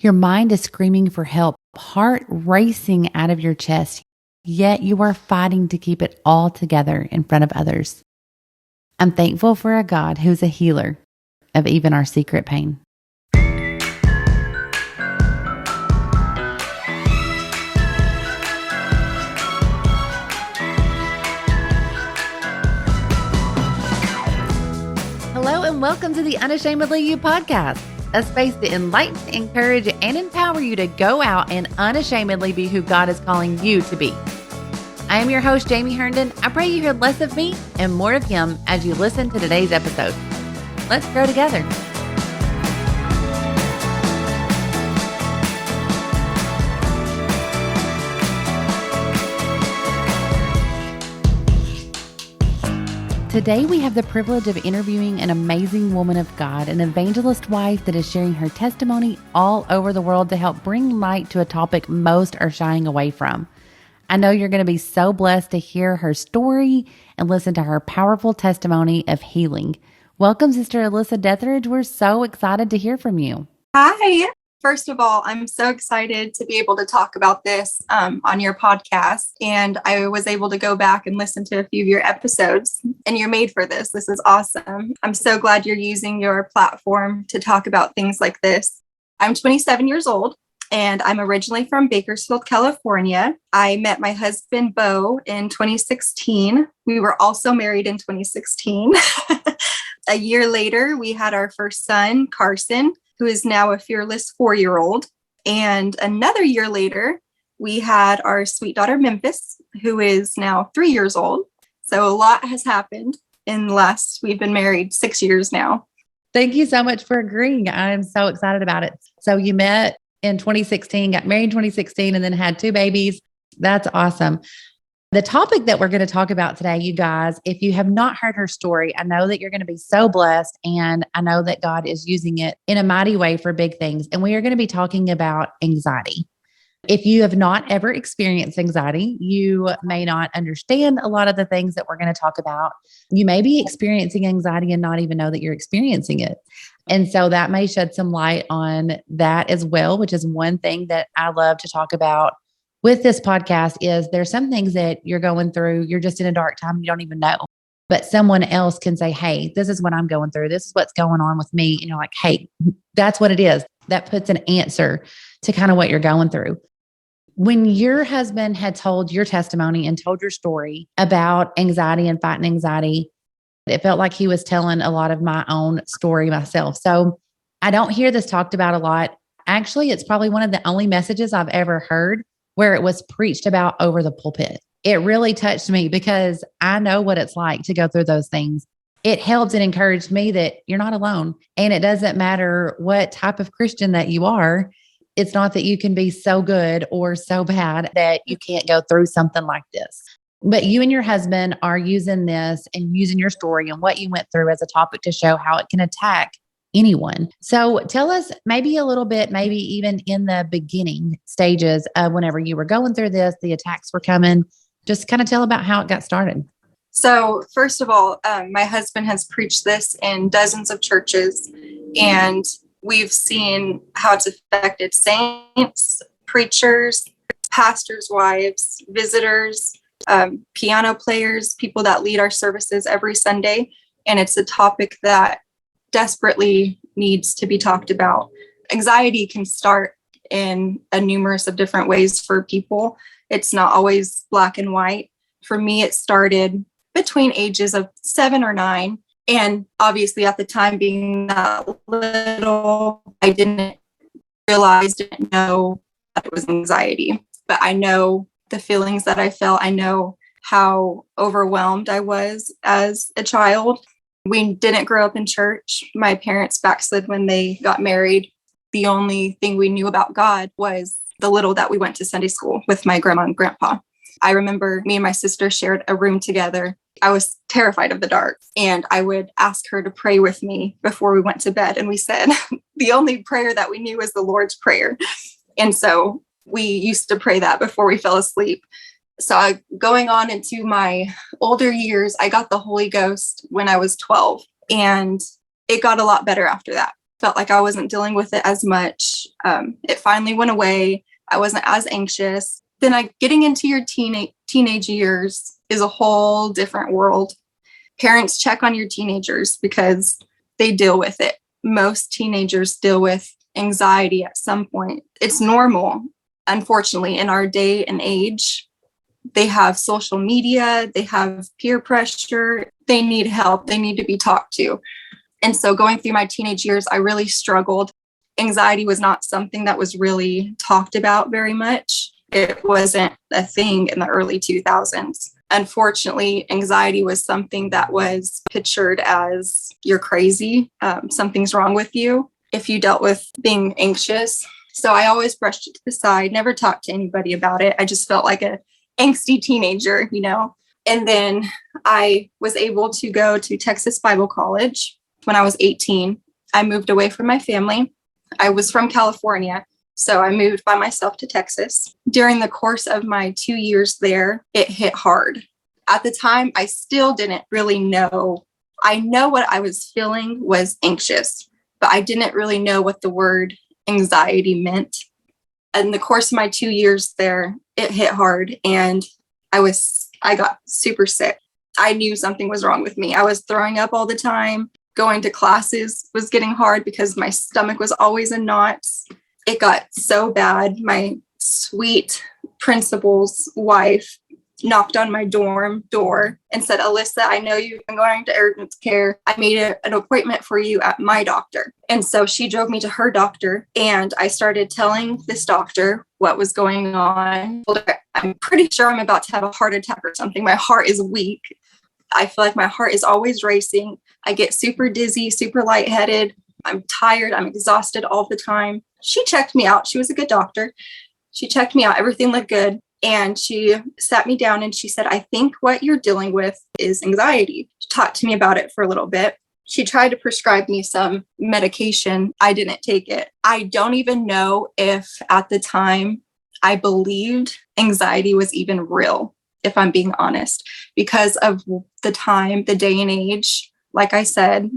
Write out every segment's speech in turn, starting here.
Your mind is screaming for help, heart racing out of your chest, yet you are fighting to keep it all together in front of others. I'm thankful for a God who's a healer of even our secret pain. Hello and welcome to the Unashamedly You podcast, a space to enlighten, encourage, and empower you to go out and unashamedly be who God is calling you to be. I am your host, Jamie Herndon. I pray you hear less of me and more of Him as you listen to today's episode. Let's grow together. Today, we have the privilege of interviewing an amazing woman of God, an evangelist wife that is sharing her testimony all over the world to help bring light to a topic most are shying away from. I know you're going to be so blessed to hear her story and listen to her powerful testimony of healing. Welcome, Sister Alyssa Deatheradge. We're so excited to hear from you. Hi. First of all, I'm so excited to be able to talk about this on your podcast. And I was able to go back and listen to a few of your episodes, and you're made for this. This is awesome. I'm so glad you're using your platform to talk about things like this. I'm 27 years old, and I'm originally from Bakersfield, California. I met my husband, Bo, in 2016. We were also married in 2016. A year later, we had our first son, Carson, who is now a fearless 4-year-old. And another year later, we had our sweet daughter, Memphis, who is now 3 years old. So a lot has happened we've been married 6 years now. Thank you so much for agreeing. I'm so excited about it. So you met in 2016, got married in 2016, and then had 2 babies. That's awesome. The topic that we're going to talk about today, you guys, if you have not heard her story, I know that you're going to be so blessed, and I know that God is using it in a mighty way for big things. And we are going to be talking about anxiety. If you have not ever experienced anxiety, you may not understand a lot of the things that we're going to talk about. You may be experiencing anxiety and not even know that you're experiencing it. And so that may shed some light on that as well, which is one thing that I love to talk about with this podcast. Is there's some things that you're going through, you're just in a dark time, you don't even know, but someone else can say, hey, this is what I'm going through. This is what's going on with me. And you're like, hey, that's what it is. That puts an answer to kind of what you're going through. When your husband had told your testimony and told your story about anxiety and fighting anxiety, it felt like he was telling a lot of my own story myself. So I don't hear this talked about a lot. Actually, it's probably one of the only messages I've ever heard where it was preached about over the pulpit. It really touched me because I know what it's like to go through those things. It helped and encouraged me that you're not alone. And it doesn't matter what type of Christian that you are. It's not that you can be so good or so bad that you can't go through something like this. But you and your husband are using this and using your story and what you went through as a topic to show how it can attack anyone. So tell us maybe a little bit, maybe even in the beginning stages of whenever you were going through this, the attacks were coming, just kind of tell about how it got started. So first of all, my husband has preached this in dozens of churches, and we've seen how it's affected saints, preachers, pastors' wives, visitors, piano players, people that lead our services every Sunday. And it's a topic that desperately needs to be talked about. Anxiety can start in a numerous of different ways for people. It's not always black and white. For me, it started between ages of 7 or 9. And obviously at the time being that little, I didn't know that it was anxiety, but I know the feelings that I felt. I know how overwhelmed I was as a child. We didn't grow up in church. My parents backslid when they got married. The only thing we knew about God was the little that we went to Sunday school with my grandma and grandpa. I remember me and my sister shared a room together. I was terrified of the dark, and I would ask her to pray with me before we went to bed. And we said the only prayer that we knew was the Lord's Prayer. And so we used to pray that before we fell asleep. So going on into my older years, I got the Holy Ghost when I was 12, and it got a lot better after that. Felt like I wasn't dealing with it as much. It finally went away. I wasn't as anxious. Then getting into your teenage years is a whole different world. Parents check on your teenagers because they deal with it. Most teenagers deal with anxiety at some point. It's normal, unfortunately, in our day and age. They have social media, they have peer pressure, they need help, they need to be talked to. And so going through my teenage years, I really struggled. Anxiety was not something that was really talked about very much. It wasn't a thing in the early 2000s. Unfortunately, anxiety was something that was pictured as you're crazy, something's wrong with you if you dealt with being anxious. So I always brushed it to the side, never talked to anybody about it. I just felt like a angsty teenager, And then I was able to go to Texas Bible College when I was 18. I moved away from my family. I was from California, so I moved by myself to Texas. During the course of my 2 years there, it hit hard. At the time, I still didn't really know. I know what I was feeling was anxious, but I didn't really know what the word anxiety meant. In the course of my 2 years there, it hit hard, and I got super sick. I knew something was wrong with me. I was throwing up all the time. Going to classes was getting hard because my stomach was always in knots. It got so bad. My sweet principal's wife knocked on my dorm door and said, "Alyssa, I know you've been going to urgent care. I made an appointment for you at my doctor." And so she drove me to her doctor, and I started telling this doctor what was going on. I'm pretty sure I'm about to have a heart attack or something. My heart is weak. I feel like my heart is always racing. I get super dizzy, super lightheaded. I'm tired. I'm exhausted all the time. She checked me out. She was a good doctor. She checked me out. Everything looked good. And she sat me down and she said, "I think what you're dealing with is anxiety." She talked to me about it for a little bit. She tried to prescribe me some medication. I didn't take it. I don't even know if at the time I believed anxiety was even real, if I'm being honest, because of the time, the day and age. Like I said,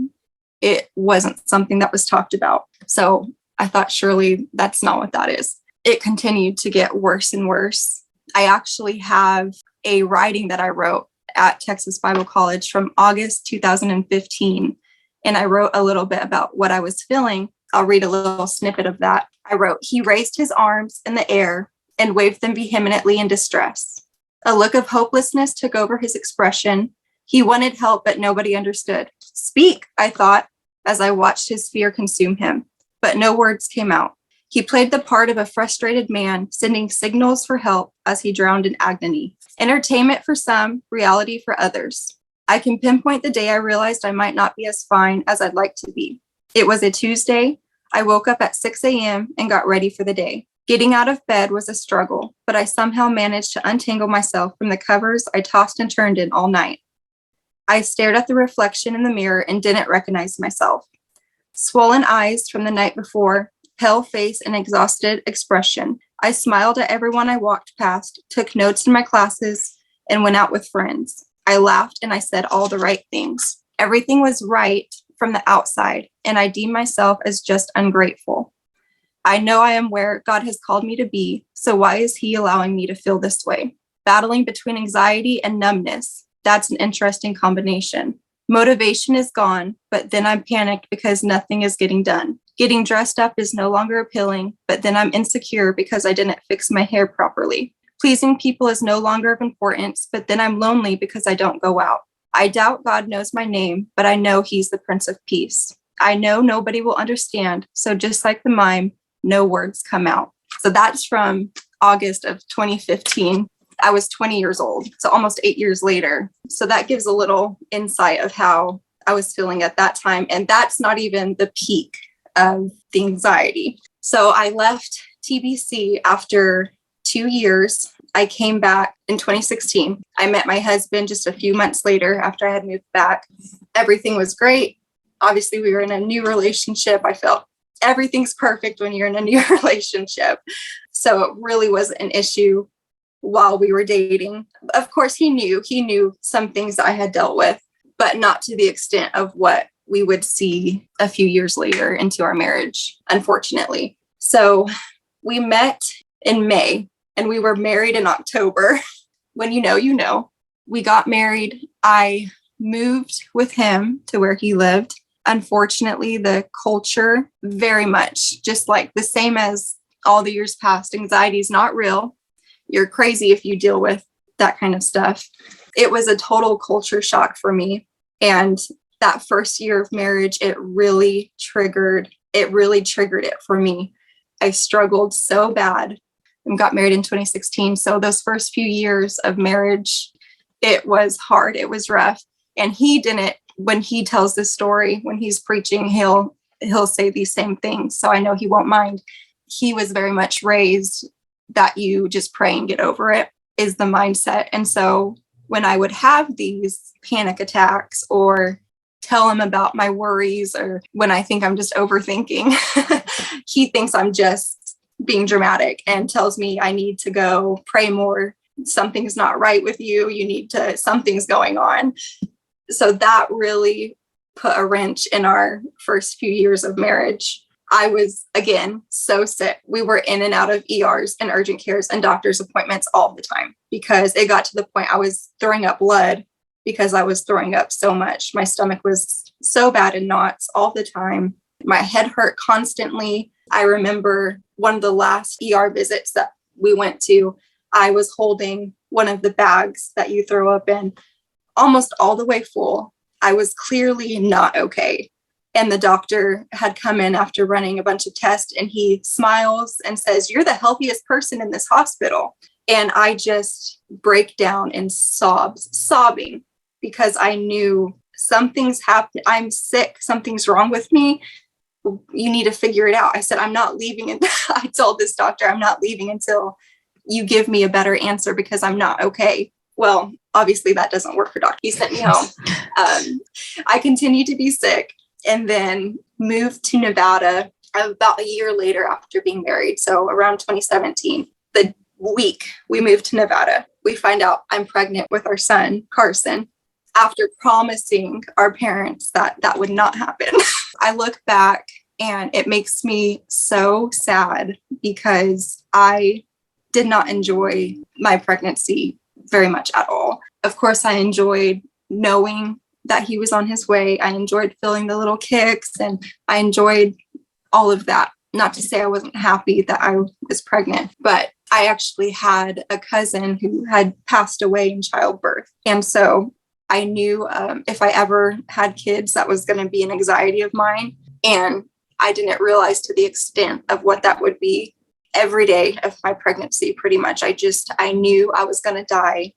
it wasn't something that was talked about. So I thought, surely that's not what that is. It continued to get worse and worse. I actually have a writing that I wrote at Texas Bible College from August 2015. And I wrote a little bit about what I was feeling. I'll read a little snippet of that. I wrote, "He raised his arms in the air and waved them vehemently in distress. A look of hopelessness took over his expression. He wanted help, but nobody understood. Speak, I thought, as I watched his fear consume him. But no words came out. He played the part of a frustrated man, sending signals for help as he drowned in agony. Entertainment for some, reality for others. I can pinpoint the day I realized I might not be as fine as I'd like to be. It was a Tuesday. I woke up at 6 a.m. and got ready for the day. Getting out of bed was a struggle, but I somehow managed to untangle myself from the covers I tossed and turned in all night. I stared at the reflection in the mirror and didn't recognize myself. Swollen eyes from the night before, pale face and exhausted expression. I smiled at everyone I walked past, took notes in my classes, and went out with friends. I laughed and I said all the right things. Everything was right from the outside, and I deem myself as just ungrateful. I know I am where God has called me to be, so why is He allowing me to feel this way? Battling between anxiety and numbness. That's an interesting combination. Motivation is gone, but then I'm panicked because nothing is getting done. Getting dressed up is no longer appealing, but then I'm insecure because I didn't fix my hair properly. Pleasing people is no longer of importance, but then I'm lonely because I don't go out. I doubt God knows my name, but I know He's the Prince of Peace. I know nobody will understand, so just like the mime, no words come out. So that's from August of 2015. I was 20 years old, so almost 8 years later. So that gives a little insight of how I was feeling at that time. And that's not even the peak of the anxiety. So I left TBC after 2 years. I came back in 2016. I met my husband just a few months later after I had moved back. Everything was great. Obviously, we were in a new relationship. I felt everything's perfect when you're in a new relationship. So it really wasn't an issue while we were dating. Of course, he knew some things I had dealt with, but not to the extent of what we would see a few years later into our marriage, unfortunately. So we met in May and we were married in October. When you know, you know. We got married. I moved with him to where he lived. Unfortunately, the culture very much just like the same as all the years past. Anxiety is not real. You're crazy if you deal with that kind of stuff. It was a total culture shock for me. And that first year of marriage, it really triggered it for me. I struggled so bad and got married in 2016. So those first few years of marriage, it was hard. It was rough. And when he tells this story, when he's preaching, he'll say these same things. So I know he won't mind. He was very much raised that you just pray and get over it is the mindset. And so when I would have these panic attacks or tell him about my worries, or when I think I'm just overthinking, he thinks I'm just being dramatic and tells me I need to go pray more. Something's not right with you. Something's going on. So that really put a wrench in our first few years of marriage. I was, again, so sick. We were in and out of ERs and urgent cares and doctor's appointments all the time because it got to the point I was throwing up blood because I was throwing up so much. My stomach was so bad in knots all the time. My head hurt constantly. I remember one of the last ER visits that we went to, I was holding one of the bags that you throw up in almost all the way full. I was clearly not okay. And the doctor had come in after running a bunch of tests and he smiles and says, "You're the healthiest person in this hospital." And I just break down and sobbing because I knew something's happened. I'm sick. Something's wrong with me. You need to figure it out. I said, I'm not leaving. And I told this doctor, I'm not leaving until you give me a better answer because I'm not okay. Well, obviously that doesn't work for doctor. He sent me home. I continued to be sick and then moved to Nevada about a year later after being married. So around 2017, the week we moved to Nevada, we find out I'm pregnant with our son, Carson, after promising our parents that that would not happen. I look back and it makes me so sad because I did not enjoy my pregnancy very much at all. Of course, I enjoyed knowing that he was on his way. I enjoyed feeling the little kicks and I enjoyed all of that. Not to say I wasn't happy that I was pregnant, but I actually had a cousin who had passed away in childbirth. And so I knew if I ever had kids, that was going to be an anxiety of mine. And I didn't realize to the extent of what that would be every day of my pregnancy, pretty much. I knew I was going to die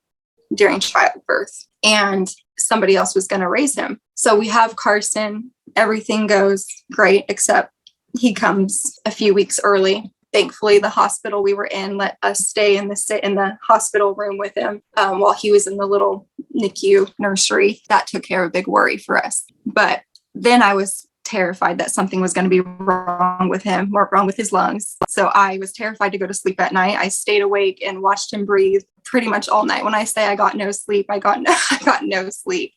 during childbirth and somebody else was going to raise him. So we have Carson. Everything goes great, except he comes a few weeks early. Thankfully, the hospital we were in let us stay in the hospital room with him while he was in the little NICU nursery. That took care of a big worry for us. But then I was terrified that something was going to be wrong with him, or wrong with his lungs. So I was terrified to go to sleep at night. I stayed awake and watched him breathe pretty much all night. When I say I got no sleep, I got no sleep.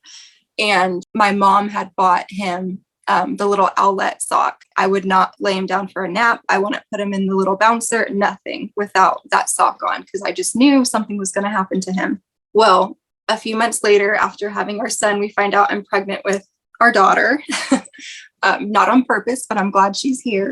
And my mom had bought him the little owlet sock. I would not lay him down for a nap. I wouldn't put him in the little bouncer, nothing without that sock on, because I just knew something was going to happen to him. Well, a few months later, after having our son, we find out I'm pregnant with our daughter. Not on purpose, but I'm glad she's here.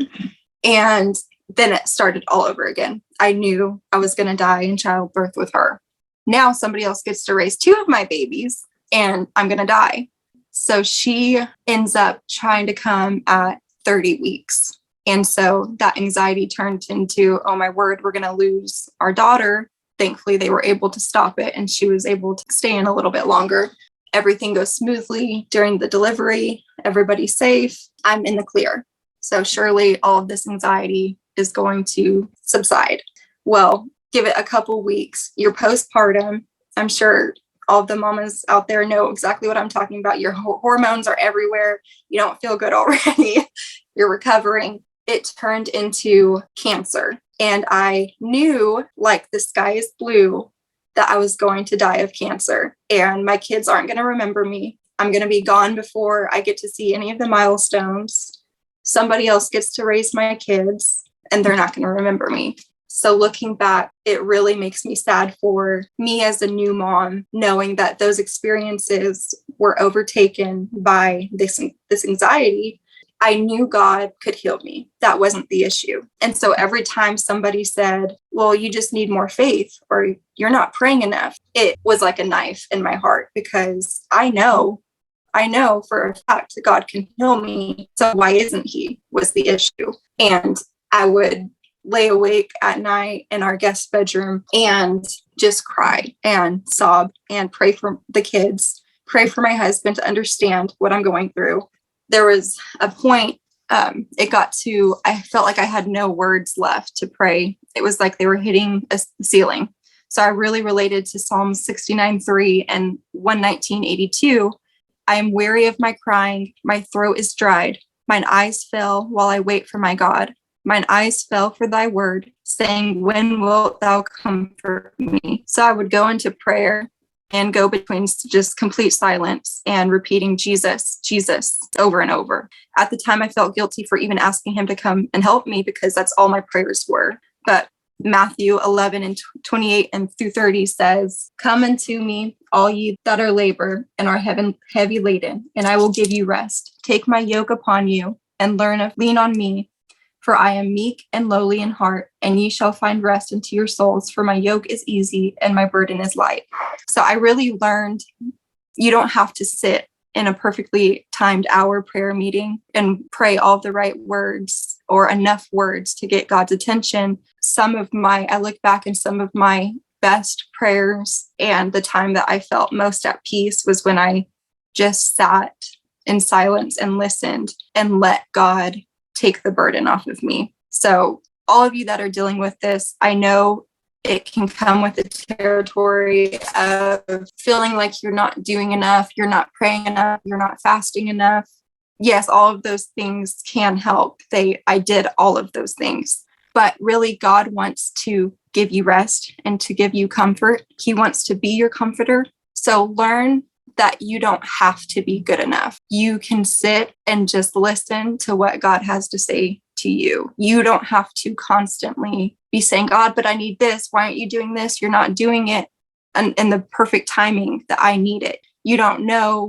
And then it started all over again. I knew I was going to die in childbirth with her. Now somebody else gets to raise two of my babies and I'm going to die. So she ends up trying to come at 30 weeks. And so that anxiety turned into, oh my word, we're going to lose our daughter. Thankfully, they were able to stop it and she was able to stay in a little bit longer. Everything goes smoothly during the delivery. Everybody's safe. I'm in the clear. So surely all of this anxiety is going to subside. Well, give it a couple weeks. You're postpartum. I'm sure all of the mamas out there know exactly what I'm talking about. Your hormones are everywhere. You don't feel good already. You're recovering. It turned into cancer. And I knew, like the sky is blue, that I was going to die of cancer. And my kids aren't going to remember me. I'm going to be gone before I get to see any of the milestones. Somebody else gets to raise my kids, and they're not going to remember me. So looking back, it really makes me sad for me as a new mom, knowing that those experiences were overtaken by this anxiety. I knew God could heal me. That wasn't the issue. And so every time somebody said, well, you just need more faith, or you're not praying enough, it was like a knife in my heart, because I know for a fact that God can heal me. So why isn't he, was the issue. And I would lay awake at night in our guest bedroom and just cry and sob and pray for the kids, pray for my husband to understand what I'm going through. There was a point, it got to, I felt like I had no words left to pray. It was like they were hitting a ceiling. So I really related to Psalm 69:3 and 119:82. I am weary of my crying. My throat is dried. Mine eyes fail while I wait for my God. Mine eyes fell for thy word, saying, when wilt thou comfort me? So I would go into prayer and go between just complete silence and repeating Jesus, Jesus over and over. At the time, I felt guilty for even asking him to come and help me, because that's all my prayers were. But Matthew 11 and 28 and through 30 says, come unto me, all ye that are labor and are heavy laden, and I will give you rest. Take my yoke upon you and lean on me, for I am meek and lowly in heart, and ye shall find rest unto your souls, for my yoke is easy and my burden is light. So I really learned you don't have to sit in a perfectly timed hour prayer meeting and pray all the right words or enough words to get God's attention. I look back, and some of my best prayers and the time that I felt most at peace was when I just sat in silence and listened and let God take the burden off of me. So all of you that are dealing with this, I know it can come with the territory of feeling like you're not doing enough, you're not praying enough, you're not fasting enough. Yes, all of those things can help. I did all of those things. But really, God wants to give you rest and to give you comfort. He wants to be your comforter. So learn that you don't have to be good enough. You can sit and just listen to what God has to say to you. You don't have to constantly be saying, God, but I need this. Why aren't you doing this? You're not doing it in the perfect timing that I need it. You don't know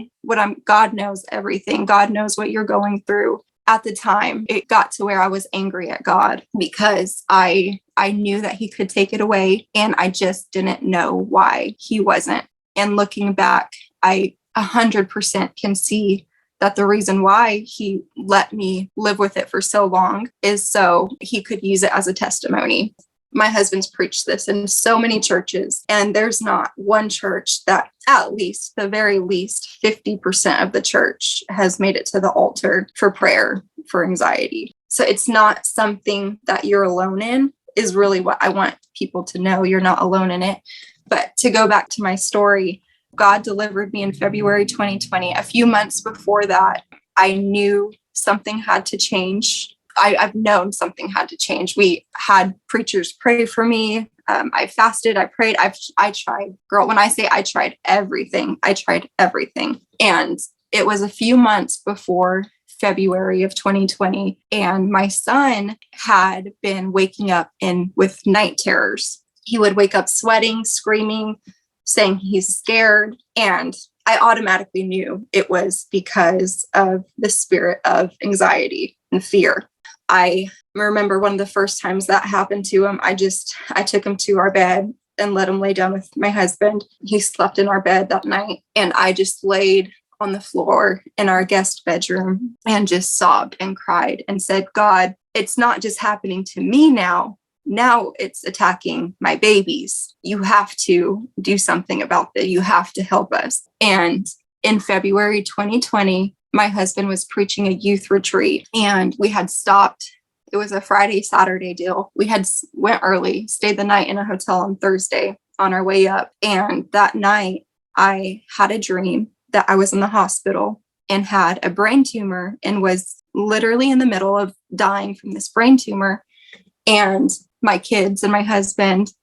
God knows everything. God knows what you're going through. At the time, it got to where I was angry at God because I knew that he could take it away, and I just didn't know why he wasn't. And looking back, I 100% can see that the reason why he let me live with it for so long is so he could use it as a testimony. My husband's preached this in so many churches, and there's not one church that at least, the very least, 50% of the church has made it to the altar for prayer for anxiety. So it's not something that you're alone in, is really what I want people to know. You're not alone in it. But to go back to my story, God delivered me in February 2020. A few months before that, I knew something had to change. I've known something had to change. We had preachers pray for me. I fasted, I prayed, I tried. Girl, when I say I tried everything, I tried everything. And it was a few months before February of 2020. And my son had been waking up with night terrors. He would wake up sweating, screaming, saying he's scared. And I automatically knew it was because of the spirit of anxiety and fear. I remember one of the first times that happened to him, I took him to our bed and let him lay down with my husband. He slept in our bed that night, and I just laid on the floor in our guest bedroom and just sobbed and cried and said, God, it's not just happening to me now. Now it's attacking my babies. You have to do something about that. You have to help us. And in February 2020, my husband was preaching a youth retreat, and we had stopped. It was a Friday, Saturday deal. We had went early, stayed the night in a hotel on Thursday on our way up. And that night I had a dream that I was in the hospital and had a brain tumor and was literally in the middle of dying from this brain tumor. And my kids and my husband,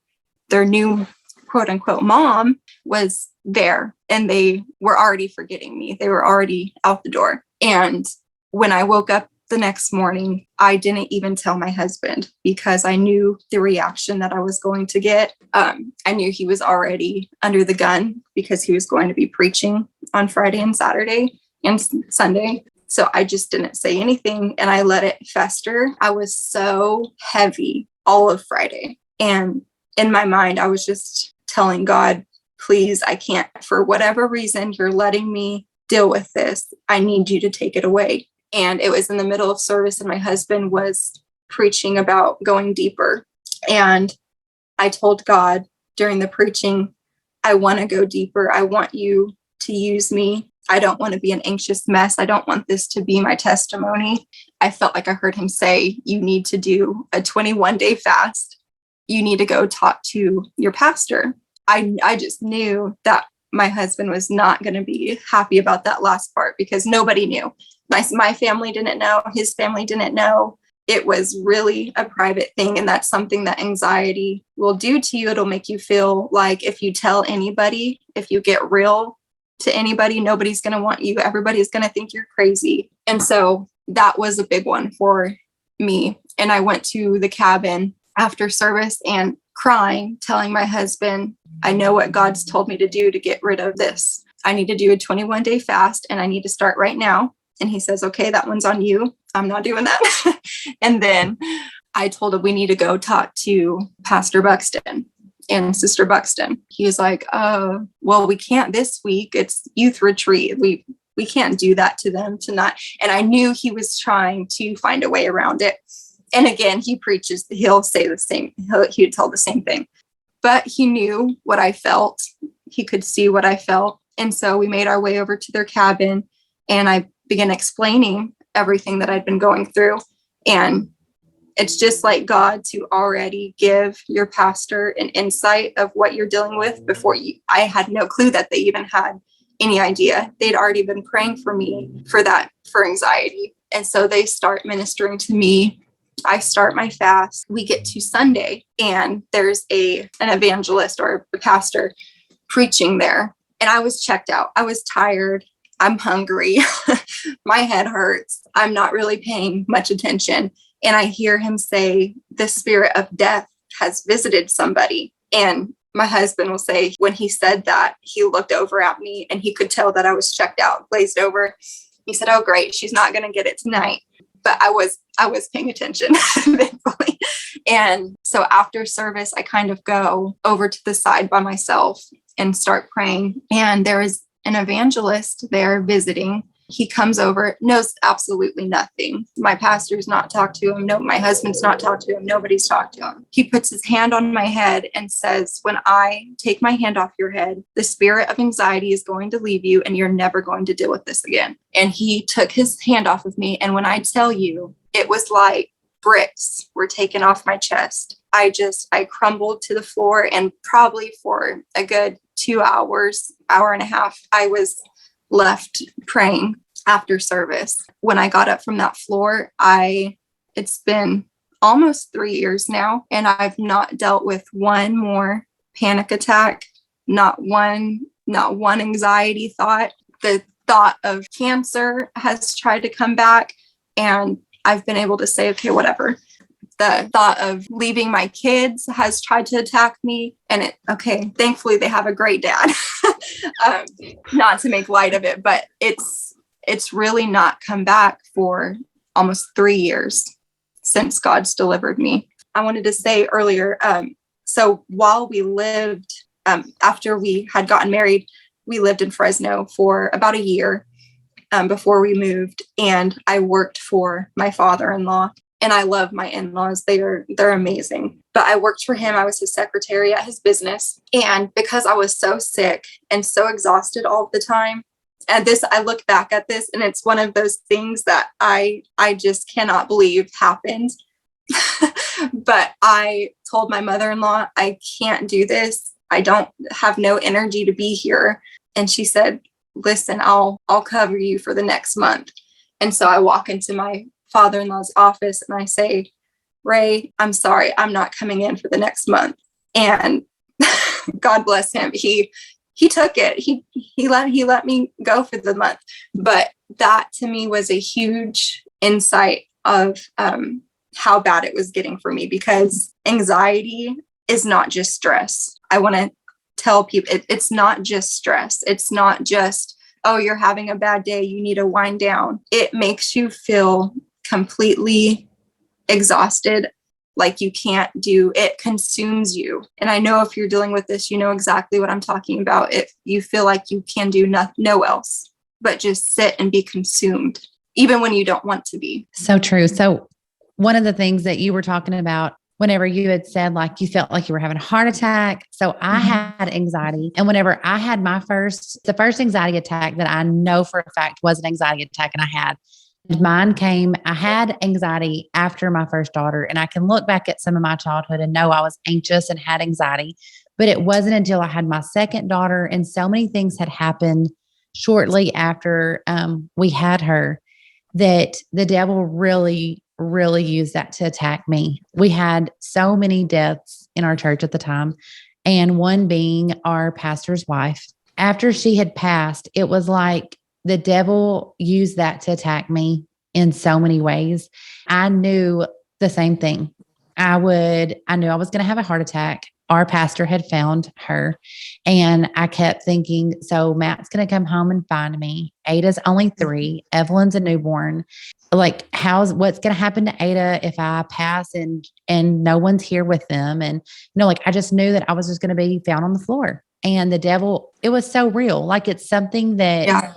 their new quote unquote mom, was there and they were already forgetting me. They were already out the door. And when I woke up the next morning, I didn't even tell my husband because I knew the reaction that I was going to get. I knew he was already under the gun because he was going to be preaching on Friday and Saturday and Sunday. So I just didn't say anything and I let it fester. I was so heavy all of Friday. And in my mind, I was just telling God, please, I can't, for whatever reason, you're letting me deal with this. I need you to take it away. And it was in the middle of service and my husband was preaching about going deeper. And I told God during the preaching, I want to go deeper. I want you to use me. I don't want to be an anxious mess. I don't want this to be my testimony. I felt like I heard him say, you need to do a 21-day fast. You need to go talk to your pastor. I just knew that my husband was not going to be happy about that last part because nobody knew. My family didn't know. His family didn't know. It was really a private thing. And that's something that anxiety will do to you. It'll make you feel like if you tell anybody, if you get real to anybody, nobody's going to want you. Everybody's going to think you're crazy. And so that was a big one for me. And I went to the cabin after service and crying, telling my husband, I know what God's told me to do to get rid of this. I need to do a 21-day fast and I need to start right now. And he says, okay, that one's on you. I'm not doing that. And then I told him we need to go talk to Pastor Buxton and Sister Buxton. He was like, well, we can't this week. It's youth retreat. We can't do that to them tonight. And I knew he was trying to find a way around it. And again, he preaches, he'll say the same, he'd tell the same thing. But he knew what I felt. He could see what I felt. And so we made our way over to their cabin and I began explaining everything that I'd been going through. And it's just like God to already give your pastor an insight of what you're dealing with before you. I had no clue that they even had any idea. They'd already been praying for me for anxiety. And so they start ministering to me. I start my fast. We get to Sunday and there's an evangelist or a pastor preaching there. And I was checked out. I was tired. I'm hungry. My head hurts. I'm not really paying much attention. And I hear him say, the spirit of death has visited somebody. And my husband will say, when he said that, he looked over at me and he could tell that I was checked out, glazed over. He said, oh, great. She's not going to get it tonight. But I was paying attention, thankfully. And so after service, I kind of go over to the side by myself and start praying. And there is an evangelist there visiting. He comes over, knows absolutely nothing. My pastor's not talked to him. No, my husband's not talked to him. Nobody's talked to him. He puts his hand on my head and says, when I take my hand off your head, the spirit of anxiety is going to leave you and you're never going to deal with this again. And he took his hand off of me. And when I tell you, it was like bricks were taken off my chest. I crumbled to the floor, and probably for a good 2 hours, hour and a half, I was left praying after service. When I got up from that floor, it's been almost 3 years now, and I've not dealt with one more panic attack, not one anxiety thought. The thought of cancer has tried to come back, and I've been able to say, okay, whatever. The thought of leaving my kids has tried to attack me. And thankfully they have a great dad. Not to make light of it, but it's really not come back for almost 3 years since God's delivered me. I wanted to say earlier, so while we lived, after we had gotten married, we lived in Fresno for about a year before we moved. And I worked for my father-in-law. And I love my in-laws. They're amazing. But I worked for him. I was his secretary at his business. And because I was so sick and so exhausted all the time, and I look back at this and it's one of those things that I just cannot believe happened. But I told my mother-in-law, I can't do this. I don't have no energy to be here. And she said, listen, I'll cover you for the next month. And so I walk into my father-in-law's office and I say, Ray, I'm sorry, I'm not coming in for the next month. And God bless him. He he took it. He let me go for the month. But that to me was a huge insight of how bad it was getting for me, because anxiety is not just stress. I want to tell people it's not just stress. It's not just, oh, you're having a bad day, you need to wind down. It makes you feel completely exhausted, like you can't do it, consumes you. And I know if you're dealing with this, you know exactly what I'm talking about. If you feel like you can do no else but just sit and be consumed, even when you don't want to be. So true. So one of the things that you were talking about whenever you had said like you felt like you were having a heart attack. So I had anxiety. And whenever I had the first anxiety attack that I know for a fact was an anxiety attack, and I had anxiety after my first daughter. And I can look back at some of my childhood and know I was anxious and had anxiety, but it wasn't until I had my second daughter and so many things had happened shortly after we had her that the devil really used that to attack me. We had so many deaths in our church at the time, and one being our pastor's wife. After she had passed, it was like the devil used that to attack me in so many ways. I knew the same thing. I knew I was going to have a heart attack. Our pastor had found her, and I kept thinking, so Matt's going to come home and find me. Ada's only 3. Evelyn's a newborn. Like, what's going to happen to Ada if I pass and no one's here with them? And, like, I just knew that I was just going to be found on the floor. And the devil, it was so real. Like, it's something that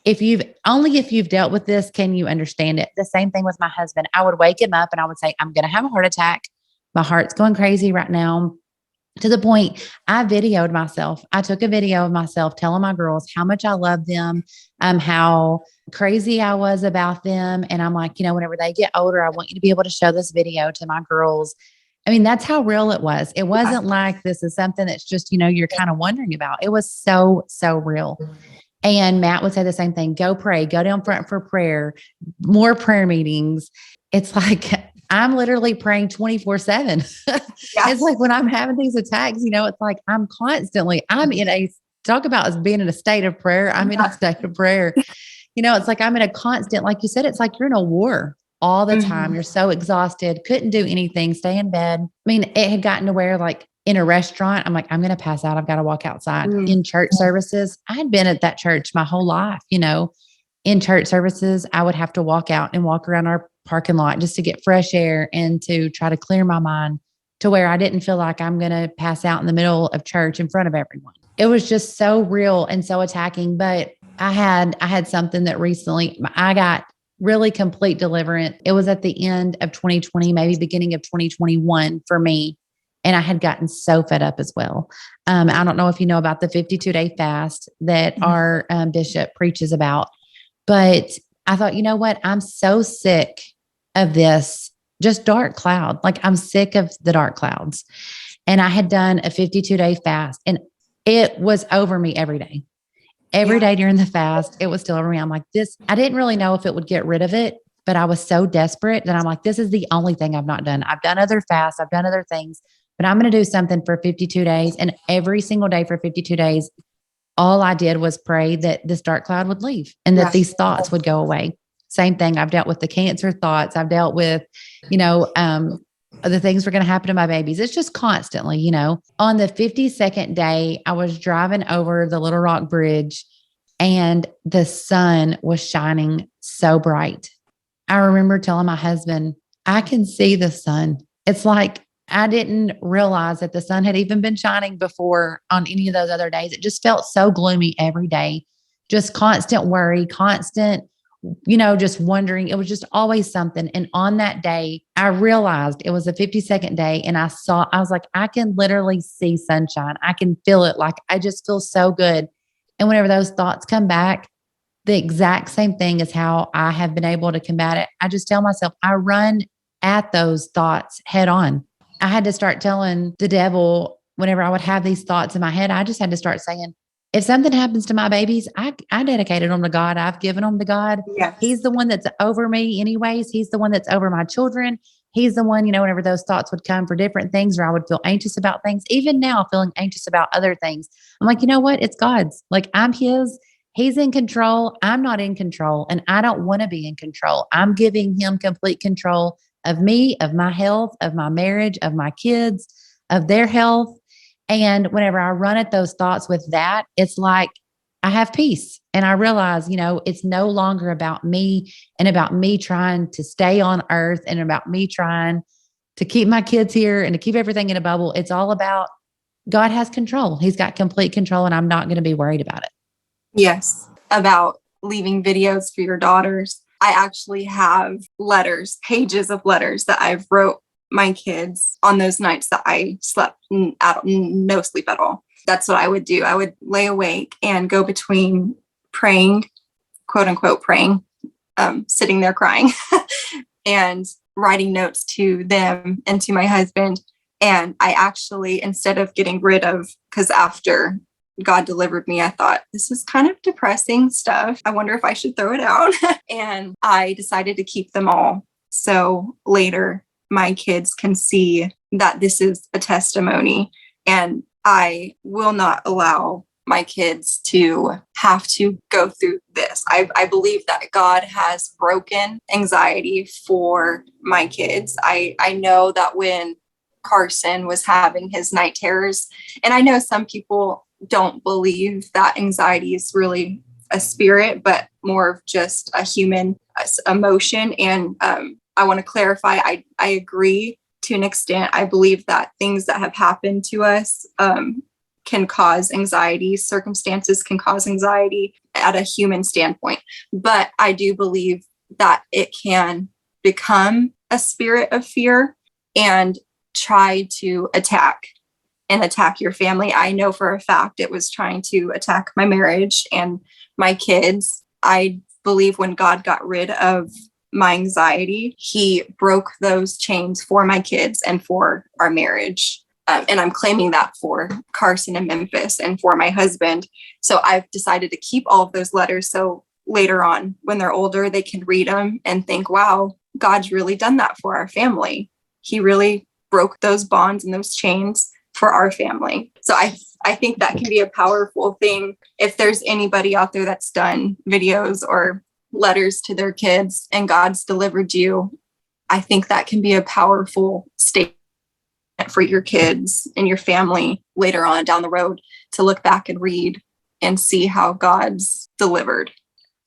if you've dealt with this, can you understand it? The same thing with my husband. I would wake him up and I would say, I'm going to have a heart attack. My heart's going crazy right now. To the point, I videoed myself. I took a video of myself telling my girls how much I love them, how crazy I was about them. And I'm like, whenever they get older, I want you to be able to show this video to my girls. I mean, that's how real it was. It wasn't like this is something that's just, you're kind of wondering about. It was so, so real. And Matt would say the same thing. Go pray, go down front for prayer, more prayer meetings. It's like, I'm literally praying 24/7. It's like when I'm having these attacks, it's like I'm talk about us being in a state of prayer. I'm in a state of prayer. It's like I'm in a constant, like you said, it's like you're in a war all the time. You're so exhausted, couldn't do anything, stay in bed. I mean, it had gotten to where like in a restaurant, I'm like, I'm going to pass out. I've got to walk outside. In church services, I had been at that church my whole life. In church services, I would have to walk out and walk around our parking lot just to get fresh air and to try to clear my mind to where I didn't feel like I'm going to pass out in the middle of church in front of everyone. It was just so real and so attacking. But I had something that recently I got really complete deliverance. It was at the end of 2020, maybe beginning of 2021 for me. And I had gotten so fed up as well. I don't know if you know about the 52-day fast that our bishop preaches about, but I thought, you know what? I'm so sick of this just dark cloud. Like I'm sick of the dark clouds. And I had done a 52-day fast and it was over me every day. Every day during the fast, it was still over me. I'm like, I didn't really know if it would get rid of it, but I was so desperate that I'm like, this is the only thing I've not done. I've done other fasts. I've done other things, but I'm going to do something for 52 days. And every single day for 52 days, all I did was pray that this dark cloud would leave and that these thoughts would go away. Same thing. I've dealt with the cancer thoughts. I've dealt with, the things were going to happen to my babies. It's just constantly, on the 52nd day, I was driving over the Little Rock Bridge and the sun was shining so bright. I remember telling my husband, I can see the sun. It's like, I didn't realize that the sun had even been shining before on any of those other days. It just felt so gloomy every day, just constant worry, constant, just wondering. It was just always something. And on that day, I realized it was a 52nd day and I was like, I can literally see sunshine. I can feel it. Like I just feel so good. And whenever those thoughts come back, the exact same thing is how I have been able to combat it. I just tell myself, I run at those thoughts head on. I had to start telling the devil whenever I would have these thoughts in my head, I just had to start saying, if something happens to my babies, I dedicated them to God. I've given them to God. Yes. He's the one that's over me anyways. He's the one that's over my children. he's the one, whenever those thoughts would come for different things, or I would feel anxious about things, even now feeling anxious about other things. I'm like, you know what? It's God's. Like, I'm his. He's in control. I'm not in control. And I don't want to be in control. I'm giving him complete control of me, of my health, of my marriage, of my kids, of their health. And whenever I run at those thoughts with that, it's like I have peace. And I realize, it's no longer about me and about me trying to stay on earth and about me trying to keep my kids here and to keep everything in a bubble. It's all about God has control. He's got complete control, and I'm not going to be worried about it. Yes, about leaving videos for your daughters. I actually have pages of letters that I've wrote my kids on those nights that I slept no sleep at all. That's what I would do. I would lay awake and go between praying, quote unquote praying, sitting there crying and writing notes to them and to my husband. And I actually, instead of getting rid of, because after God delivered me, I thought, this is kind of depressing stuff. I wonder if I should throw it out. And I decided to keep them all. So later, my kids can see that this is a testimony, and I will not allow my kids to have to go through this. I believe that God has broken anxiety for my kids. I know that when Carson was having his night terrors, and I know some people don't believe that anxiety is really a spirit, but more of just a human emotion. And I want to clarify, I agree to an extent. I believe that things that have happened to us can cause anxiety. Circumstances can cause anxiety at a human standpoint. But I do believe that it can become a spirit of fear and try to attack your family. I know for a fact it was trying to attack my marriage and my kids. I believe when God got rid of my anxiety, he broke those chains for my kids and for our marriage. And I'm claiming that for Carson and Memphis and for my husband. So I've decided to keep all of those letters. So later on, when they're older, they can read them and think, wow, God's really done that for our family. He really broke those bonds and those chains for our family. So I think that can be a powerful thing. If there's anybody out there that's done videos or letters to their kids and God's delivered you, I think that can be a powerful statement for your kids and your family later on down the road to look back and read and see how God's delivered.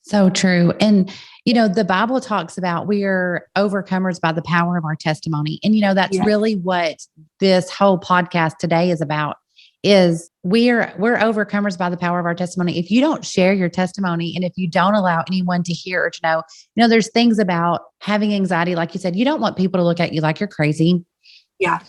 So true. And, the Bible talks about we are overcomers by the power of our testimony. And, that's really what this whole podcast today is about, is we're overcomers by the power of our testimony. If you don't share your testimony and if you don't allow anyone to hear or to know, there's things about having anxiety. Like you said, you don't want people to look at you like you're crazy. Yeah.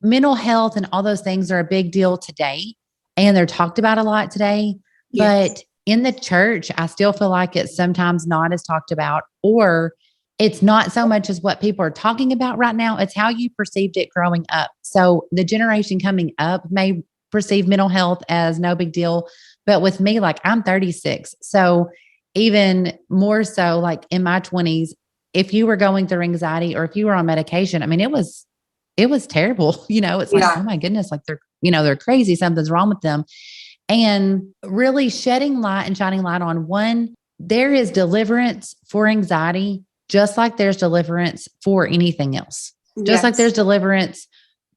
Mental health and all those things are a big deal today, and they're talked about a lot today, but in the church, I still feel like it's sometimes not as talked about, or it's not so much as what people are talking about right now. It's how you perceived it growing up. So the generation coming up may perceive mental health as no big deal. But with me, like, I'm 36. So even more so, like in my 20s, if you were going through anxiety or if you were on medication, I mean, it was terrible. It's like, oh my goodness, like they're crazy. Something's wrong with them. And really shedding light and shining light on one, there is deliverance for anxiety, just like there's deliverance for anything else. Just like there's deliverance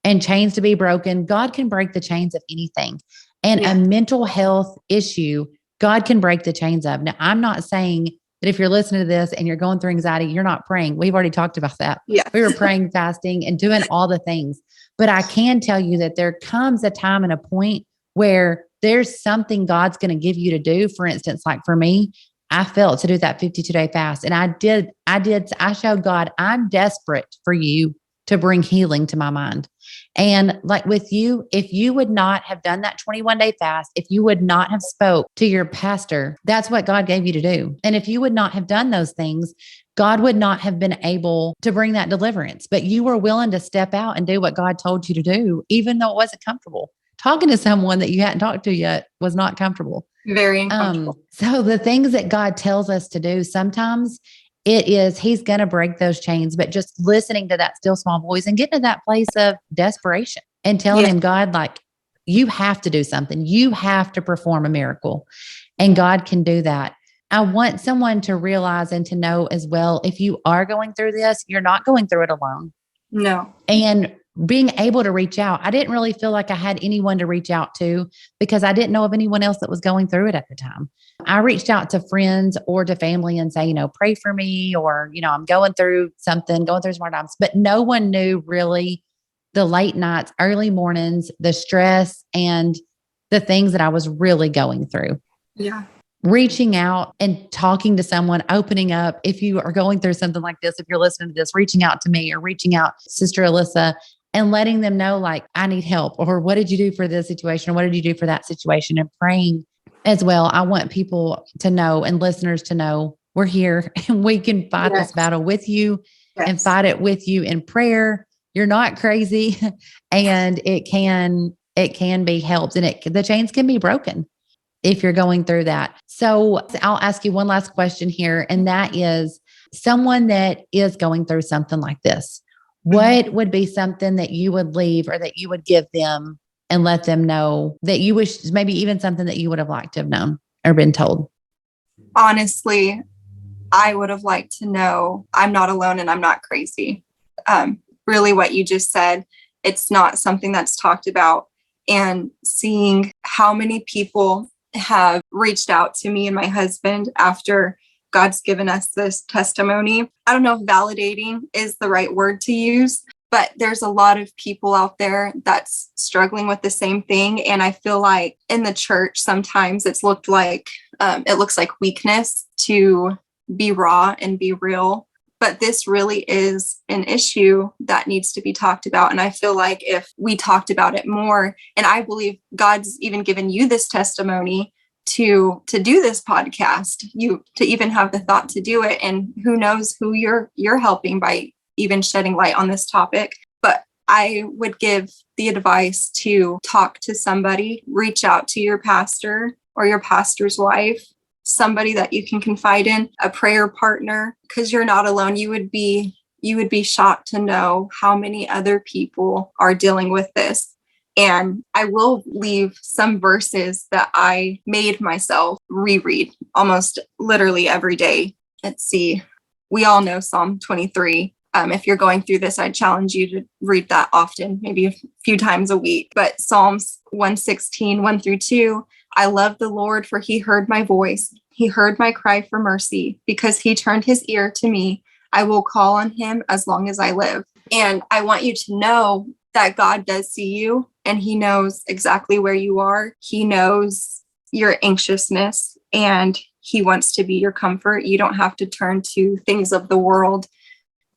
and chains to be broken, God can break the chains of anything. And a mental health issue, God can break the chains of. Now, I'm not saying that if you're listening to this and you're going through anxiety, you're not praying. We've already talked about that. Yeah. We were praying, fasting, and doing all the things. But I can tell you that there comes a time and a point where there's something God's going to give you to do. For instance, like for me, I felt to do that 52-day fast. And I showed God, I'm desperate for you to bring healing to my mind. And like with you, if you would not have done that 21-day fast, if you would not have spoke to your pastor, that's what God gave you to do. And if you would not have done those things, God would not have been able to bring that deliverance. But you were willing to step out and do what God told you to do, even though it wasn't comfortable. Talking to someone that you hadn't talked to yet was not comfortable. Very uncomfortable. So the things that God tells us to do, sometimes he's going to break those chains, but just listening to that still small voice and getting to that place of desperation and telling him, God, like, you have to do something. You have to perform a miracle, and God can do that. I want someone to realize and to know as well, if you are going through this, you're not going through it alone. No. And being able to reach out. I didn't really feel like I had anyone to reach out to because I didn't know of anyone else that was going through it at the time. I reached out to friends or to family and say, pray for me, or, I'm going through something, going through some hard times, but no one knew really the late nights, early mornings, the stress, and the things that I was really going through. Yeah. Reaching out and talking to someone, opening up. If you are going through something like this, if you're listening to this, reaching out to me or reaching out to Sister Alyssa and letting them know, like, I need help, or what did you do for this situation? Or what did you do for that situation? And praying as well. I want people to know and listeners to know we're here and we can fight this battle with you and fight it with you in prayer. You're not crazy, and it can be helped, and the chains can be broken if you're going through that. So I'll ask you one last question here, and that is, someone that is going through something like this, what would be something that you would leave or that you would give them and let them know that you wish, maybe even something that you would have liked to have known or been told? Honestly, I would have liked to know I'm not alone and I'm not crazy. Really what you just said, it's not something that's talked about. And seeing how many people have reached out to me and my husband after God's given us this testimony. I don't know if validating is the right word to use, but there's a lot of people out there that's struggling with the same thing. And I feel like in the church, sometimes it looks like weakness to be raw and be real. But this really is an issue that needs to be talked about. And I feel like if we talked about it more, and I believe God's even given you this testimony to do this podcast, you to even have the thought to do it. And who knows who you're helping by even shedding light on this topic. But I would give the advice to talk to somebody, reach out to your pastor or your pastor's wife, somebody that you can confide in, a prayer partner, because you're not alone. You would be shocked to know how many other people are dealing with this. And I will leave some verses that I made myself reread almost literally every day. Let's see. We all know Psalm 23. If you're going through this, I challenge you to read that often, maybe a few times a week. But Psalms 116, 1-2, I love the Lord, for he heard my voice. He heard my cry for mercy. Because he turned his ear to me, I will call on him as long as I live. And I want you to know that God does see you, and he knows exactly where you are. He knows your anxiousness, and he wants to be your comfort. You don't have to turn to things of the world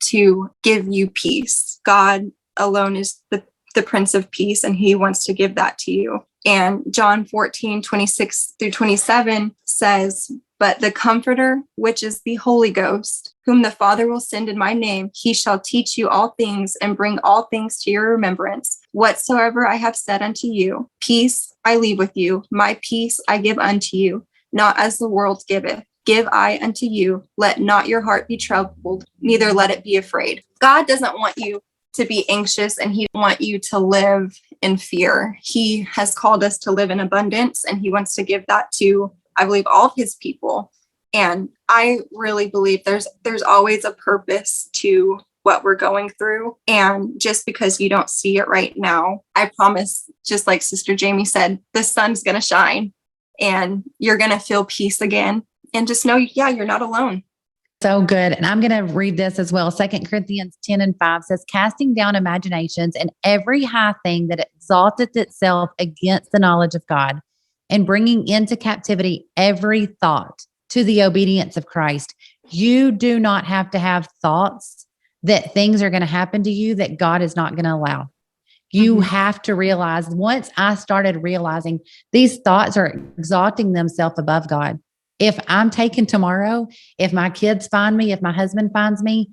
to give you peace. God alone is the Prince of Peace, and he wants to give that to you. And John 14, 26-27 says, but the Comforter, which is the Holy Ghost, whom the Father will send in my name, he shall teach you all things and bring all things to your remembrance, whatsoever I have said unto you. Peace I leave with you, my peace I give unto you, not as the world giveth. Give I unto you. Let not your heart be troubled, neither let it be afraid. God doesn't want you to be anxious, and he wants you to live in fear. He has called us to live in abundance, and he wants to give that to, I believe, all of his people. And I really believe there's always a purpose to what we're going through. And just because you don't see it right now, I promise, just like Sister Jamie said, the sun's going to shine and you're going to feel peace again. And just know, you're not alone. So good. And I'm going to read this as well. 2 Corinthians 10:5 says, casting down imaginations and every high thing that exalteth itself against the knowledge of God, and bringing into captivity every thought to the obedience of Christ. You do not have to have thoughts that things are going to happen to you that God is not going to allow. You have to realize, once I started realizing these thoughts are exalting themselves above God. If I'm taken tomorrow, if my kids find me, if my husband finds me,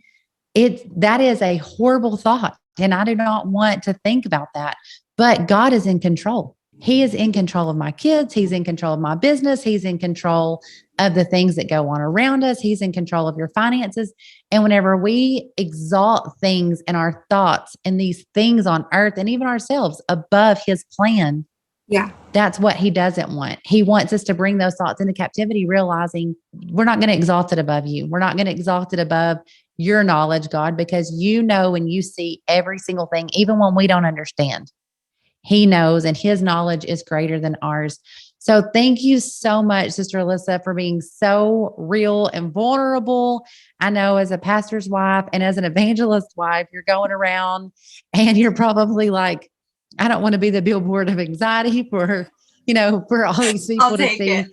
that is a horrible thought. And I do not want to think about that. But God is in control. He is in control of my kids. He's in control of my business. He's in control of the things that go on around us. He's in control of your finances. And whenever we exalt things and our thoughts and these things on earth and even ourselves above his plan, that's what he doesn't want. He wants us to bring those thoughts into captivity, realizing we're not going to exalt it above you. We're not going to exalt it above your knowledge, God, because you know and you see every single thing, even when we don't understand. He knows, and his knowledge is greater than ours. So thank you so much, Sister Alyssa, for being so real and vulnerable. I know as a pastor's wife and as an evangelist wife, you're going around and you're probably like, I don't want to be the billboard of anxiety for all these people to see.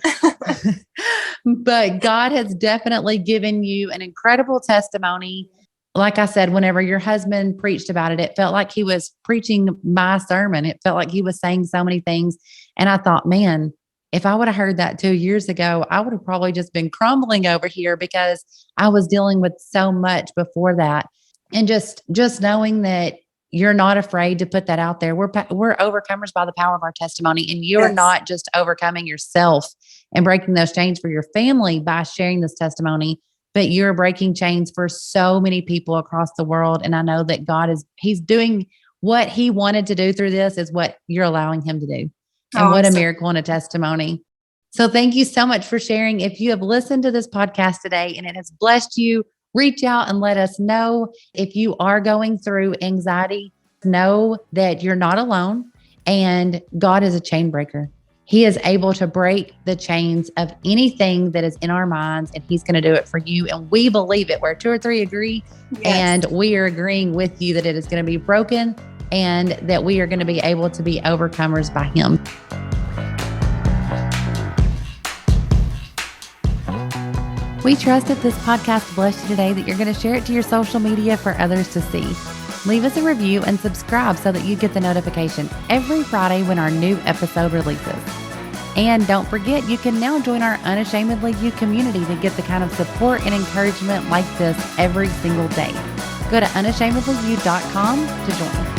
But God has definitely given you an incredible testimony. Like I said, whenever your husband preached about it, it felt like he was preaching my sermon. It felt like he was saying so many things. And I thought, man, if I would have heard that 2 years ago, I would have probably just been crumbling over here because I was dealing with so much before that. And just knowing that you're not afraid to put that out there. We're overcomers by the power of our testimony. And you're not just overcoming yourself and breaking those chains for your family by sharing this testimony, but you're breaking chains for so many people across the world. And I know that he's doing what he wanted to do through this is what you're allowing him to do. And what a miracle and a testimony. So thank you so much for sharing. If you have listened to this podcast today and it has blessed you, reach out and let us know. If you are going through anxiety, know that you're not alone and God is a chain breaker. He is able to break the chains of anything that is in our minds, and he's going to do it for you. And we believe it. Where 2 or 3 agree, and we are agreeing with you that it is going to be broken and that we are going to be able to be overcomers by him. We trust that this podcast blessed you today, that you're going to share it to your social media for others to see. Leave us a review and subscribe so that you get the notification every Friday when our new episode releases. And don't forget, you can now join our Unashamedly You community to get the kind of support and encouragement like this every single day. Go to unashamedlyyou.com to join.